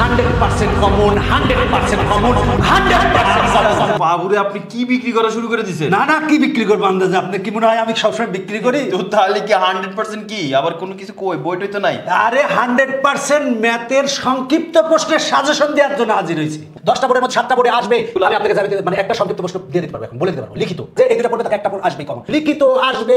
100% common, 100% common, 100% বাবুরে আপনি কি বিক্রি করা শুরু করে দিয়েছেন? না কি বিক্রি করবো আন্দাজে? আপনি কি মনে হয় আমি সবসময় বিক্রি করি? তো তাহলে কি 100% কি আবার কোনো কিছু কই বইটই তো নাই? আরে 100% ম্যাথের সংক্ষিপ্ত প্রশ্নের সাজেশন দেওয়ার জন্য হাজির হয়েছি। 10টা বোর্ডের মধ্যে 7টা বোর্ডে আসবে, আমি আপনাকে মানে একটা সংক্ষিপ্ত প্রশ্ন দিয়ে দিতে পারবো, এখন বলে দিতে পারবো লিখিত যে এই দুটো পড়বে তাকে একটা বোর্ড আসবে কমন, লিখিত আসবে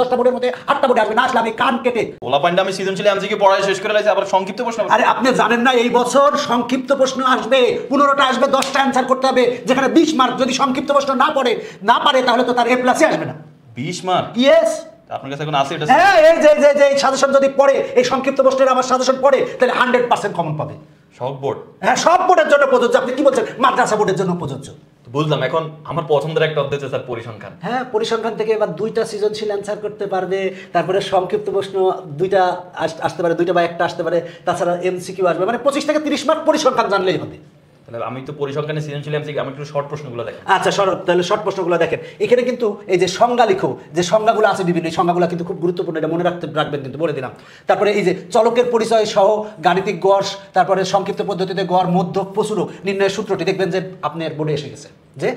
10টা বোর্ডের মধ্যে 8টা বোর্ডে আসবে, না আসলে আমি কান কেটে ওলা পান্ডা আমি সৃজনশীল এমসিকিউ পড়ায় শেষ করে লাইছি, আবার সংক্ষিপ্ত প্রশ্ন। আরে আপনি জানেন না এই বছর সংক্ষিপ্ত প্রশ্ন আসবে 15টা আসবে, 10টা অ্যানসার করতে হবে, যেখানে 20 মার্ক। যদি সংক্ষিপ্ত প্রশ্ন না পারে তাহলে তো তার A+ আসবে না। 20 মার্ক? ইয়েস। আপনার কাছে এখন আছে এটা? হ্যাঁ, এই যে সাজেশন যদি পড়ে, এই সংক্ষিপ্ত প্রশ্নের আমার সাজেশন পড়ে, তাহলে 100% কমন পাবে। সব বোর্ড? হ্যাঁ, সব বোর্ডের জন্য প্রযোজ্য। আপনি কি বলছেন? মাদ্রাসা বোর্ডের জন্য প্রযোজ্য। বুঝলাম। এখন আমার পছন্দের একটা অধ্যায় স্যার পরিসংখ্যান। হ্যাঁ, পরিসংখ্যান থেকে এবার 2টা সৃজনশীল অ্যানসার করতে পারবে, তারপরে সংক্ষিপ্ত প্রশ্ন 2টা আসতে পারে, 2টা বা একটা আসতে পারে, তাছাড়া এমসিকিউ আসবে, মানে 25 থেকে 30 মার্ক পরিসংখ্যান জানলেই হবে। তাহলে আমি তো পরিসংখ্যানে সৃজনশীল এমসিকিউ, আমি একটু শর্ট প্রশ্নগুলো দেখেন। আচ্ছা, তাহলে শর্ট প্রশ্নগুলো দেখেন। এখানে কিন্তু এই যে সংজ্ঞা লিখো, যে সংজ্ঞাগুলো আছে বিভিন্ন, এই সংজ্ঞাগুলো কিন্তু খুব গুরুত্বপূর্ণ, এটা মনে রাখবেন, কিন্তু বলে দিলাম। তারপরে এই যে চলকের পরিচয় সহ গাণিতিক গড়, তারপরে সংক্ষিপ্ত পদ্ধতিতে গড়, মধ্যক, প্রচুরক নির্ণয়ের সূত্রটি দেখবেন যে আপনার বোর্ডে এসে গেছে, যে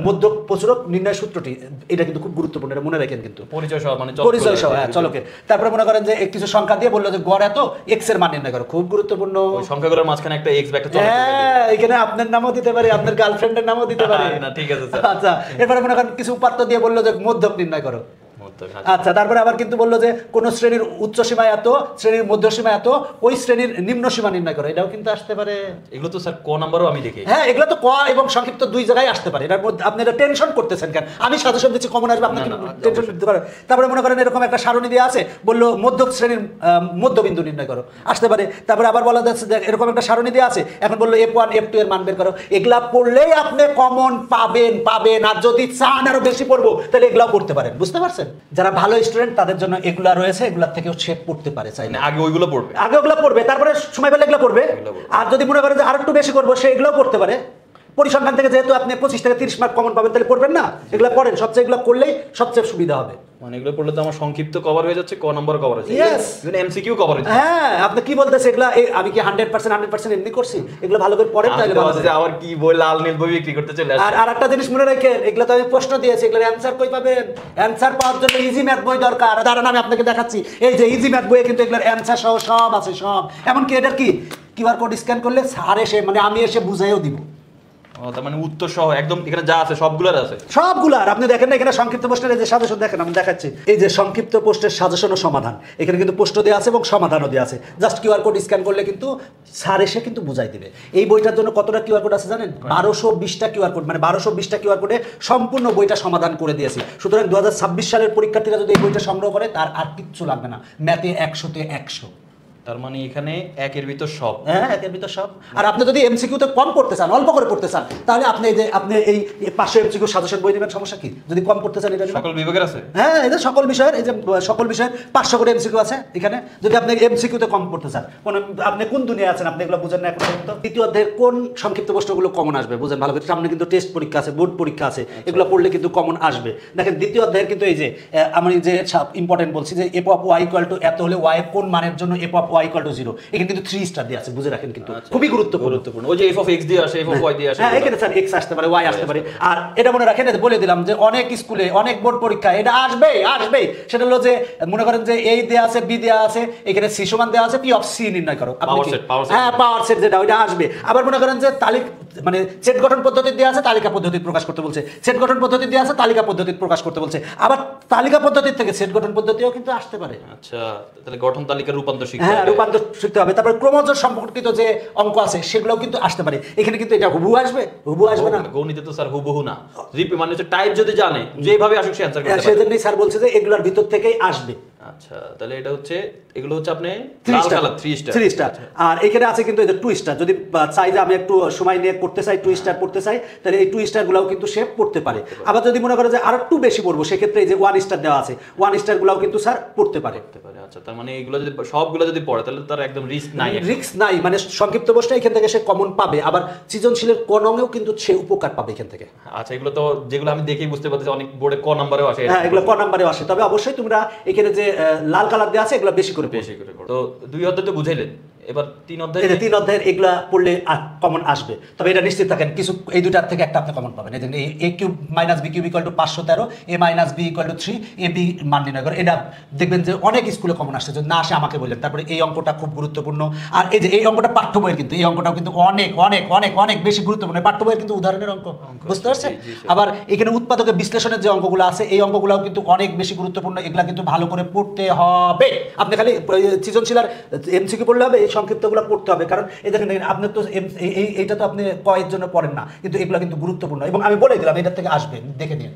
মধ্যক প্রচুরক নির্ণয়ের সূত্রটি, এটা কিন্তু খুব গুরুত্বপূর্ণ, এটা মনে রাখেন কিন্তু। পরিচয় সহ মানে পরিচয় সহ, হ্যাঁ, চলকের। তারপরে মনে করেন যে কিছু সংখ্যা দিয়ে বললো যে গড় এত, এক্স এর মান নির্ণয় করো, খুব গুরুত্বপূর্ণ। ওই সংখ্যাগুলোর মাঝখানে একটা এক্স বা একটা চলক। হ্যাঁ, এখানে আপনার নামও দিতে পারে, আপনার গার্লফ্রেন্ডের নামও দিতে পারে। না, ঠিক আছে স্যার। আচ্ছা, এরপরে মনে করেন কিছু উপাত্ত দিয়ে বললো যে মধ্যক নির্ণয় করো। আচ্ছা, তারপরে আবার কিন্তু বললো যে কোন শ্রেণীর উচ্চ সীমা এত, শ্রেণীর মধ্য সীমা এত, ওই শ্রেণীর নিম্ন সীমা নির্ণয় করো, এটাও কিন্তু আসতে পারে। এগুলো তো স্যার ক নাম্বারও আমি দেখি। হ্যাঁ, এগুলো তো ক এবং সংক্ষিপ্ত 2 জায়গায় আসতে পারে। এটার মধ্যে আপনি এটা টেনশন করতেছেন কেন? আমি সাজেশন দিচ্ছি কমন আসবে, আপনি টেনশন দিতে পারেন। তারপরে মনে করেন এরকম একটা সারণী দেওয়া আছে, বললো মধ্যক শ্রেণীর মধ্যবিন্দু নির্ণয় করো, আসতে পারে। তারপরে আবার বলা যাচ্ছে যে এরকম একটা সারণী দেওয়া আছে, এখন বললো F1 F2 এর মান বের করো। এগুলা পড়লেই আপনি কমন পাবেন। আর যদি চান আরো বেশি পড়বো, তাহলে এগুলাও পড়তে পারেন। বুঝতে পারছেন? যারা ভালো স্টুডেন্ট তাদের জন্য এগুলা রয়েছে, এগুলা থেকেও শেপ পড়তে পারে। চাইলে আগে ওইগুলো পড়বে, ওগুলো পড়বে, তারপরে সময় পেলে এগুলো পড়বে। আর যদি মনে করে যে আর একটু বেশি করবো, সে এগুলোও পড়তে পারে। পরিসংখ্যান থেকে যেহেতু আপনি 25 থেকে 30 মার্ক কমন পাবেন, তাহলে পড়বেন না? এগুলো পড়েন, সবচেয়ে এগুলো করলেই সবচেয়ে সুবিধা হবে। মানে এগুলো পড়লে তো আমার সংক্ষিপ্ত কভার হয়ে যাচ্ছে, ক নাম্বার কভার হচ্ছে, ইভেন এমসিকিউ কভার হচ্ছে। হ্যাঁ, আপনি কি বলতেছেন? এগুলা আমি কি 100% এমনি করছি? এগুলো ভালো করে পড়েন, তাহলে ভালো হবে। আবার কি বই লাল নীল বই বিক্রি করতে চলে আসে। আর একটা জিনিস মনে রাখেন, এগুলো তো আমি প্রশ্ন দিয়েছি, এগুলোর অ্যানসার কই পাবেন? অ্যানসার পাওয়ার জন্য ইজি ম্যাথ বই দরকার। দাঁড়ান, আমি আপনাকে দেখাচ্ছি। এই যে ইজি ম্যাথ বইয়ে কিন্তু এগুলোর অ্যানসার সহ সব আছে, সব। এমনকি এটার কি কিউআর কোড স্ক্যান করলে স্যার এসে, মানে আমি এসে বুঝাইও দিব। তার মানে উত্তর সহ একদম এখানে যা আছে সবগুলোর আছে, সবগুলার। আপনি দেখেন না এখানে সংক্ষিপ্ত প্রশ্নের যে সাজেশন দেখেন, আমি দেখাচ্ছি। এই যে সংক্ষিপ্ত প্রশ্নের সাজেশন ও সমাধান, এখানে কিন্তু প্রশ্ন দেওয়া আছে এবং সমাধানও দেওয়া আছে। জাস্ট কিউআর কোড স্ক্যান করলে কিন্তু স্যার এসে কিন্তু বুঝাই দিবে। এই বইটার জন্য কতটা কিউআর কোড আছে জানেন? 1220টা কিউআর কোড, মানে 1220টা কিউআর কোডে সম্পূর্ণ বইটা সমাধান করে দিয়েছি। সুতরাং 2026 সালের পরীক্ষার্থীরা যদি এই বইটা সংগ্রহ করে, তার আর কিচ্ছু লাগবে না। ম্যাথে 100-তে 100। তার মানে এখানে একের ভিতর সব। হ্যাঁ, একের ভিতর সব। আর আপনি যদি এমসিকিউতে কম পড়তে চান, অল্প করে পড়তে চান, তাহলে আপনি এই 500 এমসিকিউ সাজেশন বই নেবেন, সমস্যা কি? যদি কম পড়তে চান, এটা সকল বিভাগের আছে। হ্যাঁ, এই যে সকল বিষয়ের, এই যে সকল বিষয়ের 500 করে এমসিকিউ আছে এখানে। যদি আপনি এমসিকিউতে কম পড়তে চান, আপনি কোন দুনিয়া আছেন, আপনি এগুলো বুঝেন না এখন পর্যন্ত। দ্বিতীয় অধ্যায়ের কোন সংক্ষিপ্ত প্রশ্নগুলো কমন আসবে বুঝেন ভালো করে। সামনে কিন্তু টেস্ট পরীক্ষা আছে, বোর্ড পরীক্ষা আছে, এগুলো পড়লে কিন্তু কমন আসবে। দেখেন দ্বিতীয় অধ্যায়ের কিন্তু এই যে আমি যে ইম্পর্টেন্ট বলছি যে f of y = এত হলে y কোন মানের জন্য f of y = 0, এখানে কিন্তু 3 স্টার দিয়ে আছে, বুঝে রাখেন কিন্তু খুবই গুরুত্বপূর্ণ। ওই যে f of x দিয়ে আসে, f of y দিয়ে আসে। হ্যাঁ, এখানে স্যার x আসতে পারে, y আসতে পারে। আর এটা মনে রাখেন, বলে দিলাম যে অনেক স্কুলে অনেক বোর্ড পরীক্ষা এটা আসবে। সেটা হলো যে মনে করেন যে a দেয়া আছে, b দেয়া আছে, এখানে c সমান দেয়া আছে, p of c নির্ণয় করো। হ্যাঁ, পাওয়ার সেট যেটা, ওইটা আসবে। আবার মনে করেন যে মানে সেট গঠন পদ্ধতি দেয়া আছে, তালিকা পদ্ধতি প্রকাশ করতে বলছে। সেট গঠন পদ্ধতি দেয়া আছে, তালিকা পদ্ধতি প্রকাশ করতে বলছে। আবার তালিকা পদ্ধতি থেকে সেট গঠন পদ্ধতিও কিন্তু আসতে পারে। আচ্ছা, তাহলে গঠন তালিকার রূপান্তর শিখতে হবে। হ্যাঁ, রূপান্তর শিখতে হবে। তারপর ক্রমজ সম্পর্কিত যে অঙ্ক আছে সেগুলোও কিন্তু আসতে পারে। এখানে কিন্তু এটা হুবহু আসবে না। গণিতে তো স্যার হুবহু না, মানে হচ্ছে টাইপ যদি জানে যেভাবে আসুক সে অ্যানসার করতে পারে। সেজন্যই স্যার বলছে যে এগুলোর ভিতর থেকেই আসবে। আচ্ছা, তাহলে এটা হচ্ছে এগুলো হচ্ছে আপনি 3 স্টার। আর এখানে আছে কিন্তু এই যে 2 স্টার। যদি চাই যে আমি একটু সময় নিয়ে করতে চাই, 2 স্টার পড়তে চাই, তাহলে এই 2 স্টার গুলাও কিন্তু সে পড়তে পারে। আবার যদি মনে করে যে আর একটু বেশি পড়বো, সেক্ষেত্রে এই যে 1 স্টার দেওয়া আছে, 1 স্টার গুলাও কিন্তু স্যার পড়তে পারে। আচ্ছা, তার মানে এগুলো যদি সবগুলো যদি পড়ে, তাহলে তার একদম রিস্ক নাই, মানে সংক্ষিপ্ত প্রশ্ন এখান থেকে সে কমন পাবে। আবার সৃজনশীলের কোণেও কিন্তু সে উপকার পাবে এখান থেকে। আচ্ছা, এগুলো তো যেগুলো আমি দেখেই বুঝতে পারতেছি অনেক বোর্ডে ক নাম্বারেও আসে। হ্যাঁ, এগুলো ক নাম্বারেও আসে। তবে অবশ্যই তোমরা এখানে যে লাল কালার দেওয়া আছে, এগুলো বেশি করে। তো 2 অধ্যায় তো বুঝাইলেন, এবার 3 অধ্যায় এই যে 3 অধ্যায়ের এগুলা পড়লে কমন আসবে, তবে এটা নিশ্চিত থাকেন কিছু এই দুটার থেকে একটা আপনি কমন পাবেন। এই যে a cube minus b cube equal to 513, a minus b equal to 3, a b মান নির্ণয় করে। এটা দেখবেন যে অনেক স্কুলে কমন আসছে, যদি না আসে আমাকে বললেন। তারপরে এই অঙ্কটা খুব গুরুত্বপূর্ণ। আর এই যে এই অঙ্কটা পাঠ্য বইয়ের, কিন্তু এই অঙ্কটাও কিন্তু অনেক অনেক অনেক অনেক বেশি গুরুত্বপূর্ণ। পাঠ্য বইয়ের কিন্তু উদাহরণের অঙ্ক, বুঝতে পারছেন? আবার এখানে উৎপাদকের বিশ্লেষণের যে অঙ্কগুলো আছে এই অঙ্কগুলোও কিন্তু অনেক বেশি গুরুত্বপূর্ণ। এগুলা কিন্তু ভালো করে পড়তে হবে। আপনি খালি সৃজনশীল আর এমসিকিউ পড়লে হবে, এই সংক্ষিপ্তগুলো পড়তে হবে। কারণ এই দেখেন আপনি তো এইটা তো আপনি কয়ের জন্য পড়েন না, কিন্তু এগুলো কিন্তু গুরুত্বপূর্ণ। এবং আমি বলে দিলাম এটার থেকে আসবে, দেখে নিন।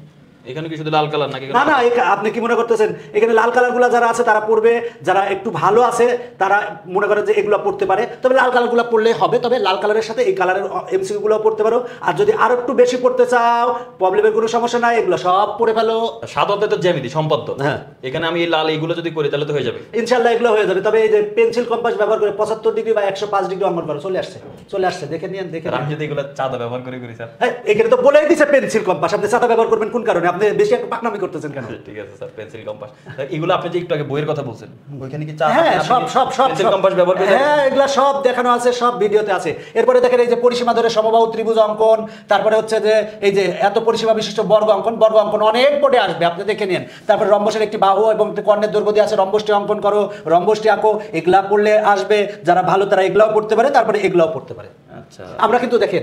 এখানে কি শুধু লাল কালার নাকি? না না, আপনি কি মনে করতেছেন এখানে লাল কালারগুলো যারা আছে তারা পড়বে, যারা একটু ভালো আছে তারা মনে করেন যে এগুলো পড়তে পারে, তবে লাল কালারগুলো পড়লে হবে। তবে লাল কালারের সাথে এই কালারের এমসিকিউ গুলো পড়তে পারো। আর যদি আরো একটু বেশি পড়তে চাও, প্রবলেমের কোনো সমস্যা নাই, এগুলো সব পড়ে ফেলো। 7 অধ্যায় তো জ্যামিতি সম্পদ। হ্যাঁ, এখানে আমি এই লাল এইগুলো যদি করি তাহলে তো হয়ে যাবে ইনশাআল্লাহ, এগুলো হয়ে যাবে। তবে এই যে পেন্সিল কম্পাস ব্যবহার করে 75 ডিগ্রি বা 105 ডিগ্রি অঙ্কন করো, চলে আসছে, দেখে নিন, দেখে নিন। আমি যদি এগুলো চাঁদা ব্যবহার করি স্যার। হ্যাঁ, এখানে তো বলেই দিছে পেন্সিল কম্পাস, আপনি চাঁদা ব্যবহার করবেন কোন কারণে? আপনি বেশি একটা পাকনামি করতেছেন কেন? ঠিক আছে স্যার, পেন্সিল কম্পাস এগুলো আপনি যে একটু আগে বইয়ের কথা বলছেন, ওইখানে কি চাঁদা? হ্যাঁ, সব পেন্সিল কম্পাস ব্যবহার করে? হ্যাঁ, এগুলা সব দেখানো আছে, সব ভিডিওতে আছে। এরপরে দেখেন এই যে পরিসীমা ধরে সমবাহু ত্রিভুজ অঙ্কন, তারপরে হচ্ছে যে এই যে এত পরিসীমা বিশিষ্ট বর্গ অঙ্কন অনেক বোর্ডে আসবে, আপনি দেখে নিন। তারপরে রম্বসের একটি বাহু এবং কর্ণের দৈর্ঘ্য দিয়ে আছে, রম্বসটি অঙ্কন করো, রম্বসটি আঁকো, এগুলা পড়লে আসবে। যারা ভালো তারা এগুলাও পড়তে পারে, তারপরে এগুলাও পড়তে পারে। আচ্ছা, আমরা কিন্তু দেখেন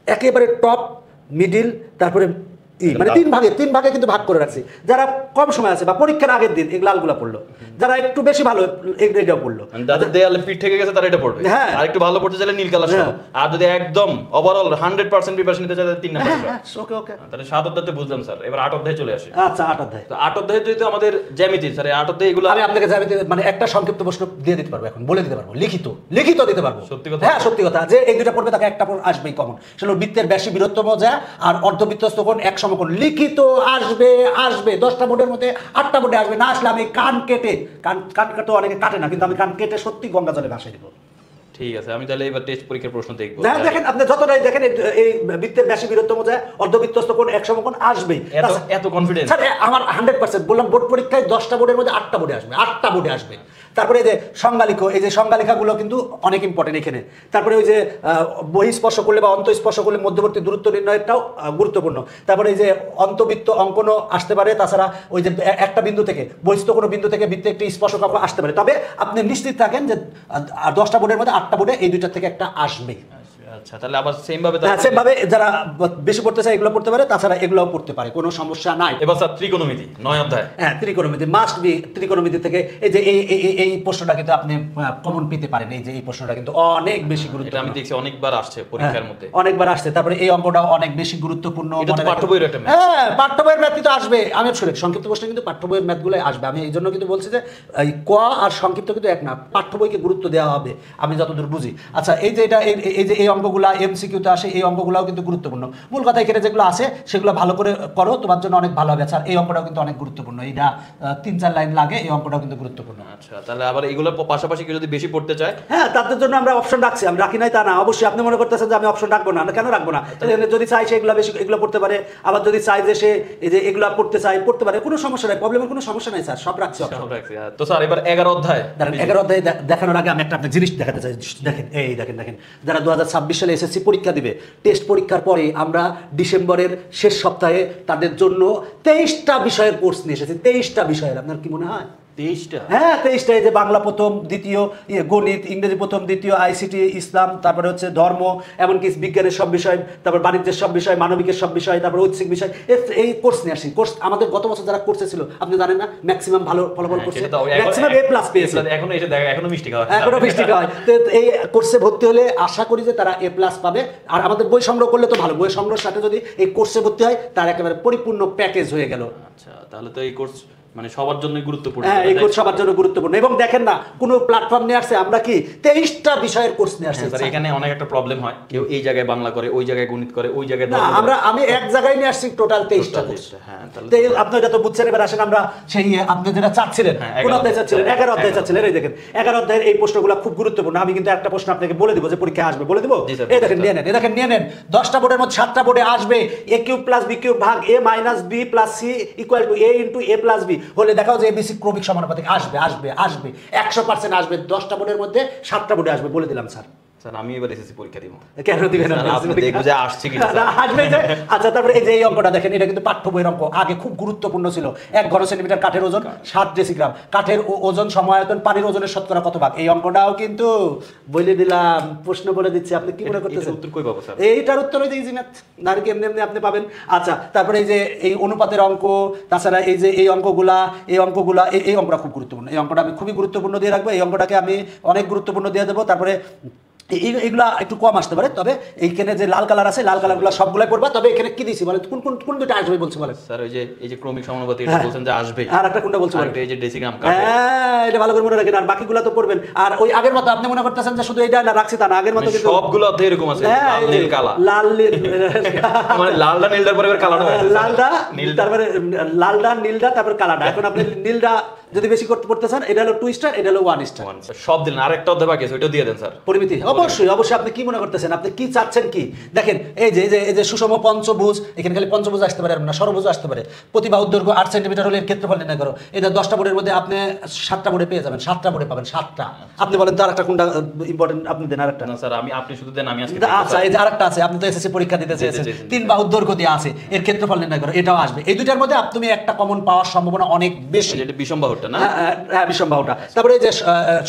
একেবারে টপ, মিডিল, তারপরে মানে তিন ভাগে কিন্তু ভাগ করে রাখছি। যারা কম সময় আছে বা পরীক্ষার আগের দিন এই লালগুলা পড়লো, যারা একটু বেশি ভালো এটাও পড়লো, যাদের দেয়ালে পিঠ থেকে গেছে তারা এটা পড়বে। হ্যাঁ, আর একটু ভালো পড়তে চাইলে নীল কালার সহ। আর যদি একদম ওভারঅল 100% প্রিপারেশন নিতে চাই তাহলে 3 নাম্বার। ওকে ওকে, তাহলে 7 অধ্যায়তে বুঝলাম স্যার। এবার 8 অধ্যায়ে চলে আসে। আচ্ছা, 8 অধ্যায়। তো 8 অধ্যায়ে যেহেতু আমাদের জ্যামিতি স্যার, এই 8 অধ্যায় এগুলো আমি আপনাকে জ্যামিতি মানে একটা সংক্ষিপ্ত প্রশ্ন দিয়ে দিতে পারবো, এখন বলে দিতে পারবো, লিখিত দিতে পারবো। সত্যি কথা? হ্যাঁ, সত্যি কথা। যে এই দুটো পড়বে তাকে একটা আসবেই কমন। সেটা বৃত্তের ব্যাসী বৃহত্তম যা আর অর্ধবৃত্তস্থ কোণ এক সমকোণ, লিখিত আসবে। 10টা বোর্ডের মধ্যে 8টা বোর্ডে আসবে। না আসলে আমি কান কাটতে অনেকে কাটে না, কিন্তু আমি কান কেটে সত্যি গঙ্গা জলে ভাসাই দিব। ঠিক আছে, আমি তাহলে এবার টেস্ট পরীক্ষার প্রশ্ন দেখব। দেখেন আপনি যতটাই দেখেন এই বৃত্তের ব্যাসী বৃহত্তম যা অর্ধবৃত্তস্থ কোণ এক সমকোণ আসবেই। এত কনফিডেন্স স্যার, আমার 100% বললাম। বোর্ড পরীক্ষায় 10টা বোর্ডের মধ্যে 8টা বোর্ডে আসবে। তারপরে এই যে সংজ্ঞালিখ, এই যে সংজ্ঞালিখাগুলো কিন্তু অনেক ইম্পর্টেন্ট এখানে। তারপরে ওই যে বহিঃস্পর্শ করলে বা অন্তঃস্পর্শ করলে মধ্যবর্তী দূরত্ব নির্ণয়টাও গুরুত্বপূর্ণ। তারপরে এই যে অন্তবৃত্ত অঙ্কনও আসতে পারে। তাছাড়া ওই যে একটা বিন্দু থেকে বহিস্থ কোনো বিন্দু থেকে বৃত্তে একটি স্পর্শক অঙ্ক আসতে পারে। তবে আপনি নিশ্চিত থাকেন যে 10টা বোর্ডের মধ্যে 8টা বোর্ডে এই দুইটার থেকে একটা আসবেই। আচ্ছা, তাহলে আবার সেম ভাবে যারা বেশি পড়তে চায় এগুলো পড়তে পারে, তাছাড়া এগুলোও পড়তে পারে, কোনো সমস্যা নাই। এবার স্যার ত্রিকোণমিতি 9 অধ্যায়। হ্যাঁ, ত্রিকোণমিতি মাস্ট বি। ত্রিকোণমিতি থেকে এই যে এই প্রশ্নটা কিন্তু আপনি কমন পেতে পারেন। এই যে এই প্রশ্নটা কিন্তু অনেক বেশি গুরুত্বপূর্ণ। এটা আমি দেখছি অনেকবার আসছে পরীক্ষার মধ্যে, অনেকবার আসছে। তারপরে এই অঙ্কটাও অনেক বেশি গুরুত্বপূর্ণ। এটা তো পাঠ্য বইয়ের একটা ম্যাথ। হ্যাঁ, পাঠ্য বইয়ের ম্যাথ তো আসবে। আমি শুনে সংক্ষিপ্ত প্রশ্ন কিন্তু পাঠ্য বইয়ের ম্যাথগুলোই আসবে। আমি এই জন্য কিন্তু বলছি যে এই ক আর সংক্ষিপ্ত কিন্তু এক না, পাঠ্য বইকে গুরুত্ব দেওয়া হবে আমি যতদূর বুঝি। আচ্ছা, এই যে এটা এই যে এই অঙ্কগুলা এমসিকিউতে আসে, এই অঙ্কগুলোও কিন্তু গুরুত্বপূর্ণ। মূল কথা এখানে যেগুলো আছে সেগুলো ভালো করে করো, তোমার জন্য অনেক ভালো হবে। আর এই অঙ্কটাও কিন্তু অনেক গুরুত্বপূর্ণ। এইটা 3-4 লাইন লাগে, এই অঙ্কটাও কিন্তু গুরুত্বপূর্ণ। আচ্ছা, তাহলে আবার এগুলোর পাশাপাশি কেউ যদি বেশি পড়তে চায়, হ্যাঁ, তাদের জন্য আমরা অপশন রাখছি। আমি রাখি নাই তা না, অবশ্যই আপনি মনে করতেছেন যে আমি অপশন রাখবো না, কেন রাখবো না? যদি চাই সে এগুলো বেশি এগুলো পড়তে পারে, আবার যদি চাই যে সে এই যে এগুলো পড়তে পারে, কোনো সমস্যা নাই, প্রবলেমের কোনো সমস্যা নাই স্যার, সব রাখছি। তো স্যার এবার 11 অধ্যায়। 11 অধ্যায় দেখানোর আগে আমি একটা জিনিস দেখাতে চাই। দেখেন, এই দেখেন যারা 2026 সালে এসএসসি পরীক্ষা দিবে, টেস্ট পরীক্ষার পরে আমরা ডিসেম্বরের শেষ সপ্তাহে তাদের জন্য 23টা বিষয়ের কোর্স নিয়ে এসেছি। 23টা বিষয়ের, আপনার কি মনে হয়? 23টা? হ্যাঁ, 23টা। এই যে বাংলা প্রথম, দ্বিতীয়, গণিত, ইংরেজি প্রথম, দ্বিতীয়, আইসিটি, ইসলাম, তারপরে হচ্ছে ধর্ম, এমনকি বিজ্ঞানের সব বিষয়, তারপর বাণিজ্যের সব বিষয়, মানবিকের সব বিষয়, তারপর ঐচ্ছিক বিষয়, এই কোর্স নিয়ে আসি। কোর্স আমাদের গত বছর যারা কোর্সে ছিল আপনি জানেন না, ম্যাক্সিমাম ভালো ফলাফল করছে, ম্যাক্সিমাম A+ পেয়েছে। এখনো এসে দেখা, এখনো মিষ্টি খাওয়া, এখনো মিষ্টি খাওয়া। তো এই কোর্সে ভর্তি হলে আশা করি যে তারা A+ পাবে। আর আমাদের বই সংগ্রহ করলে তো ভালো, বই সংগ্রহের সাথে যদি এই কোর্সে ভর্তি হয় তার একেবারে পরিপূর্ণ প্যাকেজ হয়ে গেল। আচ্ছা, তাহলে তো এই কোর্স মানে সবার জন্য গুরুত্বপূর্ণ। হ্যাঁ, এই কোর্স সবার জন্য গুরুত্বপূর্ণ। এবং দেখেন না, কোনো প্ল্যাটফর্ম নিয়ে আসছে, আমরা কি 23টা বিষয়ের কোর্স নিয়ে আসছে। স্যার এখানে অনেক একটা প্রবলেম হয়, কেউ এই জায়গায় বাংলা করে, ওই জায়গায় গণিত করে, ওই জায়গায় আমি এক জায়গায় নিয়ে আসছি টোটাল 23টা কোর্স। হ্যাঁ, তাহলে আপনি এটা তো বুঝছেন। এবার আসেন আমরা সেই আপনি যেটা চাচ্ছিলেন, কোন অধ্যায় চাচ্ছিলেন? 11 অধ্যায় চাচ্ছিলেন। এই দেখেন 11 অধ্যায়ের এই প্রশ্নগুলো খুব গুরুত্বপূর্ণ। আমি কিন্তু একটা প্রশ্ন আপনাকে বলে দিব যে পরীক্ষায় আসবে, বলে দিব। এই দেখেন নিয়ে নেন, এই দেখেন নিয়ে নেন। 10টা বোর্ডের মধ্যে 7টা বোর্ডে আসবে a³ + b³ ভাগ a - b + c = a × a + b। হলে দেখাও যে এবিসি ক্রমিক সমানুপাতিক আসবে আসবে আসবে 100% আসবে, 10টা বোর্ডের মধ্যে 7টা বোর্ডে আসবে বলে দিলাম স্যার। স্যার আমি এবার এসএসসি পরীক্ষা দিব। কেন দিবেন না? আপনি দেখবো যে আসছে কি না আসবে যে। আচ্ছা, তারপরে এই যে এই অঙ্কটা দেখেন, এটা কিন্তু পাঠ্য বইয়ের অঙ্ক, আগে খুব গুরুত্বপূর্ণ ছিল। 1 ঘন সেন্টিমিটার কাঠের ওজন 7 ডেসিগ্রাম, কাঠের ওজন সমায়তন পানির ওজনের শতকরা কত ভাগ। এই অঙ্কটাও কিন্তু বলে দিলাম, প্রশ্ন বলে দিচ্ছি, আপনি কি মনে করতেছেন? উত্তর কই পাবো স্যার? এইটার উত্তর হইতে ইজি ম্যাথ, নারী এমনি এমনি আপনি পাবেন। আচ্ছা, তারপরে এই যে এই অনুপাতের অঙ্ক, তাছাড়া এই যে এই অঙ্কগুলা এই অঙ্কটা খুব গুরুত্বপূর্ণ। এই অঙ্কটা আমি খুবই গুরুত্বপূর্ণ দিয়ে রাখবো, এই অঙ্কটাকে আমি অনেক গুরুত্বপূর্ণ দিয়ে দেবো। তারপরে এইগুলা একটু কম আসতে পারে, তবে এইখানে যে লাল কালার আছে, লাল কালারগুলো সবগুলাই পড়বা। তবে এখানে কি দিছি বলে, কোন কোন কোন দুটো আসবে বলছি বলে স্যার? এই যে ক্রমিক সমানুপাতিক এটা বলছেন যে আসবে, আর একটা কোনটা বলছি বলে? এই যে ডেসিগ্রাম কাঠের। হ্যাঁ, এটা ভালো করে মনে রাখেন। আর বাকিগুলো তো পড়বেন। আর ওই আগের মতো আপনি মনে করতেছেন যে শুধু এইটা না রাখছি তা না, আগের মতো কিন্তু সবগুলোতে এরকম আছে, লাল নীল কালা। লাল নীল মানে লালটা নীলটার পরে কালাটা হয়ে যায়, লালটা নীল, তারপরে লালটা নীলটা, তারপর কালাটা। এখন আপনি নীলটা যদি বেশি করতে পড়তে চান, এটা হলো 2 স্টার, এটা হলো 1 স্টার। সব দিন। আরেকটা অধ্যায় বাকি আছে, ওইটাও দিয়ে দেন স্যার। পরিমিতি অবশ্যই অবশ্যই। আপনি কি মনে করতেছেন, আপনি কি চাচ্ছেন কি? দেখেন এই যে সুষম পঞ্চভুজ, এখানে খালি পঞ্চভুজ আসতে পারে না, ষড়ভুজ আসতে পারে। প্রতিবাহুর দৈর্ঘ্য 8 সেন্টিমিটার হলে এর ক্ষেত্রফল নির্ণয় করো। এটা 10টা বোর্ডের মধ্যে আপনি 7টা বোর্ডে পেয়ে যাবেন, 7টা বোর্ডে পাবেন 7টা। আপনি বলেন তো আরেকটা কোনটা ইম্পর্টেন্ট, আপনি দেন আরেকটা। না স্যার, আপনি শুধু দেন, আমি আজকে আচ্ছা, এই যে আরেকটা আছে, আপনি তো এসএসসি পরীক্ষা দিতে চেয়েছেন, 3 বাহুর দৈর্ঘ্য দিয়ে আছে, এর ক্ষেত্রফল নির্ণয় করো। এটাও আসবে। এই দুইটার মধ্যে তুমি একটা কমন পাওয়ার সম্ভাবনা অনেক বেশি। এটা বিষমবাহুটা না? হ্যাঁ, বিষমবাহুটা। তারপরে এই যে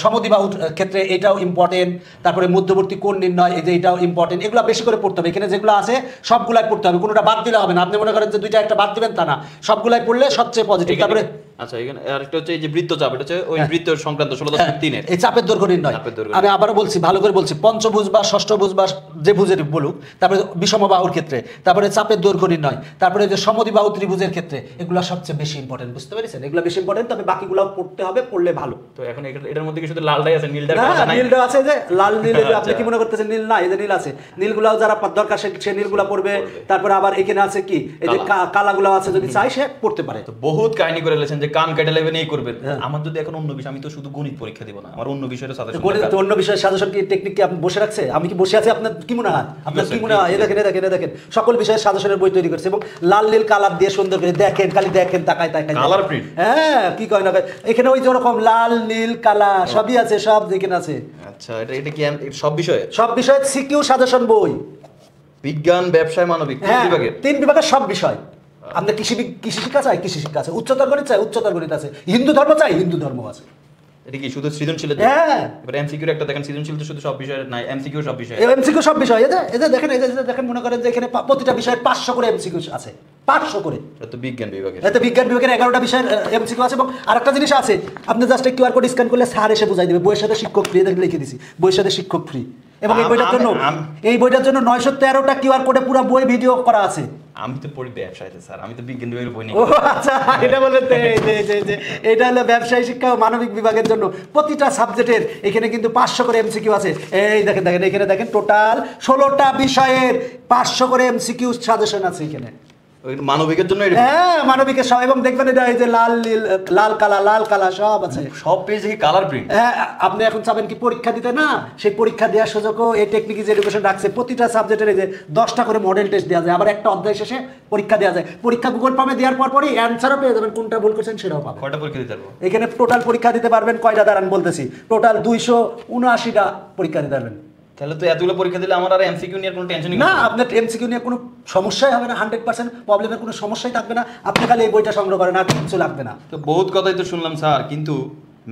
সমদ্বিবাহুর ক্ষেত্রে এটাও ইম্পর্টেন্ট। তারপরে মধ্যবর্তী কোণ নির্ণয়, এই যে এটাও ইম্পর্টেন্ট। এগুলো বেশি করে পড়তে হবে। এখানে যেগুলো আছে সবগুলাই পড়তে হবে, কোনোটা বাদ দিলে হবে না। আপনি মনে করেন যে দুইটা একটা বাদ দিবেন তা না, সবগুলাই পড়লে সবচেয়ে পজিটিভ। তারপরে আচ্ছা, এখানে আরেকটা হচ্ছে এই যে বৃত্তচাপ, এটা হচ্ছে ওই বৃত্ত সংক্রান্ত 16.3 এর এই চাপের দৈর্ঘ্য নির্ণয়। আমি আবারও বলছি, ভালো করে বলছি, পঞ্চভুজ বা ষষ্ঠভুজ বা যে ভুজের বলুক, তারপরে বিষমবাহুর ক্ষেত্রে, তারপরে চাপের দৈর্ঘ্য নির্ণয়, তারপরে যে সমদ্বিবাহু ত্রিভুজের ক্ষেত্রে, এগুলো সবচেয়ে বেশি ইম্পর্টেন্ট। বুঝতে পেরেছেন? এগুলো বেশি ইম্পর্টেন্ট, তবে বাকিগুলো পড়তে হবে, পড়লে ভালো। তো এখন এটার মধ্যে কি শুধু লালটাই আছে, নীলটা নাই? নীলটা আছে, যে লাল নীল। আপনি কি মনে করতেছেন নীল না? এই যে নীল আছে, নীলগুলাও যারা দরকার সে নীলগুলা পড়বে। তারপরে আবার এখানে আছে কি, এই যে কালাগুলো আছে, যদি চাই সে পড়তে পারে। তো বহুত কাহিনী করে লেছেন যে কান কেটে লেবেন এই করবেন। আমার যদি এখন অন্য বিষয়, আমি তো শুধু গণিত পরীক্ষা দিব না, আমার অন্য বিষয়ের সাজেশন। গণিত তো অন্য বিষয়ের সাজেশন কি টেকনিক কি আপনি বসে রাখছে? আমি কি বসে আছি? আপনার কি মনে হয়? আপনার কি মনে হয়? এই দেখেন, দেখেন সকল বিষয়ের সাজেশনের বই তৈরি করছে, এবং লাল নীল কালার দিয়ে সুন্দর করে দেখেন, খালি দেখেন, তাকায় কালার প্রিন্ট। হ্যাঁ, কি কয় না, এখানে ওই যেরকম লাল নীল কালা সবই আছে, সব এখানে আছে। আচ্ছা, এটা কি সব বিষয়ে? সব বিষয়ে সিকিউ সাজেশন বই, বিজ্ঞান, ব্যবসায়, মানবিক, 3 বিভাগের? 3 বিভাগের সব বিষয়। আপনার কৃষি শিক্ষা চাই, কৃষি শিক্ষা আছে। উচ্চতর গণিত চাই, উচ্চতর গণিত আছে। হিন্দু ধর্ম চাই, হিন্দু ধর্ম আছে। এটা কি শুধু সৃজনশীল? হ্যাঁ, এবার এমসিকিউ একটা দেখেন, সৃজনশীল তো শুধু সব বিষয়ের নাই, এমসিকিউ সব বিষয়। এমসিকিউ সব বিষয়। এই যে দেখেন, দেখেন, মনে করেন যে এখানে প্রতিটা বিষয়ের 500 করে এমসিকিউ আছে, 500 করে। এটা তো বিজ্ঞান বিভাগের। এতে বিজ্ঞান বিভাগের 11টা বিষয়ের এমসিকিউ আছে। এবং আরেকটা জিনিস আছে, আপনি জাস্ট কিউআর কোড স্ক্যান করলে স্যার এসে বুঝাই দিবে। বইয়ের সাথে শিক্ষক ফ্রি, দেখে লিখে দিছি, বইয়ের সাথে শিক্ষক ফ্রি। এবং এই বইটার জন্য 913টা কিউআর কোডে পুরো বই ভিডিও করা আছে। আমি তো পড়ি ব্যবসায় স্যার, আমি তো বিজ্ঞান বিভাগের বই নিই। ও আচ্ছা, এটা বলবেন তো। এটা হলো ব্যবসায়ী শিক্ষা ও মানবিক বিভাগের জন্য প্রতিটা সাবজেক্টের এখানে কিন্তু 500 করে এমসিকিউ আছে। এই দেখেন, এখানে দেখেন, টোটাল 16টা বিষয়ের 500 করে এমসিকিউ সাজেশন আছে এখানে। মানবিকের জন্য? হ্যাঁ, মানবিকের সব। এবং দেখবেন এটা এই যে লাল নীল, লাল কালা সব আছে। সব পেজে কি কালার প্রিন্ট? হ্যাঁ, আপনি এখন চাবেন কি পরীক্ষা দিতে না, সেই পরীক্ষা দেওয়ার সুযোগও এই টেকনিক ইজ এডুকেশন রাখছে। প্রতিটা সাবজেক্টের এই যে 10টা করে মডেল টেস্ট দেওয়া যায়, আবার একটা অধ্যায় শেষে পরীক্ষা দেওয়া যায়। পরীক্ষা গুগল ফর্মে দেওয়ার পরই অ্যান্সারও পেয়ে যাবেন, কোনটা ভুল করছেন সেটাও পাবেন। কয়টা পরীক্ষা দিতে পারবো এখানে? টোটাল পরীক্ষা দিতে পারবেন কয়টা দাঁড়ান বলতেছি, টোটাল 279টা পরীক্ষা দিতে পারবেন। তাহলে তো এতগুলো পরীক্ষা দিলে আমার আর এমসিকিউ নিয়ে কোনো টেনশনই না, আপনার এমসিকিউ নিয়ে কোনো সমস্যাই হবে না, 100% প্রবলেমের কোনো সমস্যাই থাকবে না। আপনি খালি এই বইটা সংগ্রহ করেন, আর কিছু লাগবে না। তো বহুত কথাই তো শুনলাম স্যার, কিন্তু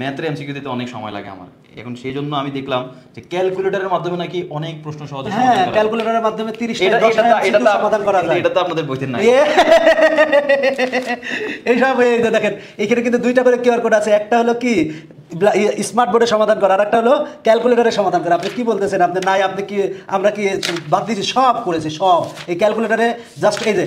ম্যাথের এমসিকিউ দিতে অনেক সময় লাগে আমার। এখন সেই জন্য আমি দেখলাম যে ক্যালকুলেটরের মাধ্যমে নাকি অনেক প্রশ্ন সহজে সমাধান করা যায়। হ্যাঁ, ক্যালকুলেটরের মাধ্যমে 30টা এটা সমাধান করা যায়। এটা তো আপনাদের বইতে নাই। এইসব এই যে দেখেন, এখানে কিন্তু 2টা করে কিউআর কোড আছে। একটা হলো কি স্মার্ট বোর্ডে সমাধান করা, আর একটা হলো ক্যালকুলেটরে সমাধান করা। আপনি কি বলতেছেন? আপনি নাই, আপনি কি আমরা কি বাদ দিয়েছি? সব করেছি, সব। এই ক্যালকুলেটরে জাস্ট এই যে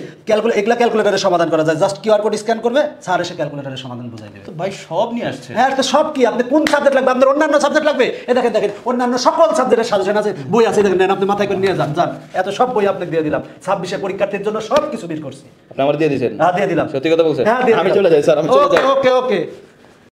এগুলা ক্যালকুলেটরে সমাধান করা যায়। জাস্ট কিউআর কোড স্ক্যান করবে, স্যার এসে ক্যালকুলেটরে সমাধান বুঝাই দেবে। তো ভাই সব নিয়ে আসছে। হ্যাঁ, তো সব কি, আপনি কোন সাবজেক্ট লাগবে? আপনার অন্যান্য সাবজেক্ট লাগবে? দেখেন অন্যান্য সকল সাবজেক্টের সাজেশন আছে, বই আছে, দেখেন, আপনি মাথায় করে নিয়ে যান। এত সব বই আপনাকে দিয়ে দিলাম। 26 পরীক্ষার্থীর জন্য সব কিছু বের করছি। আপনি আমার দিয়ে দিয়েছেন? হ্যাঁ, দিয়ে দিলাম। সত্যি কথা বলছেন? হ্যাঁ, আমি চলে যাই স্যার, আমি চলে যাই। ওকে।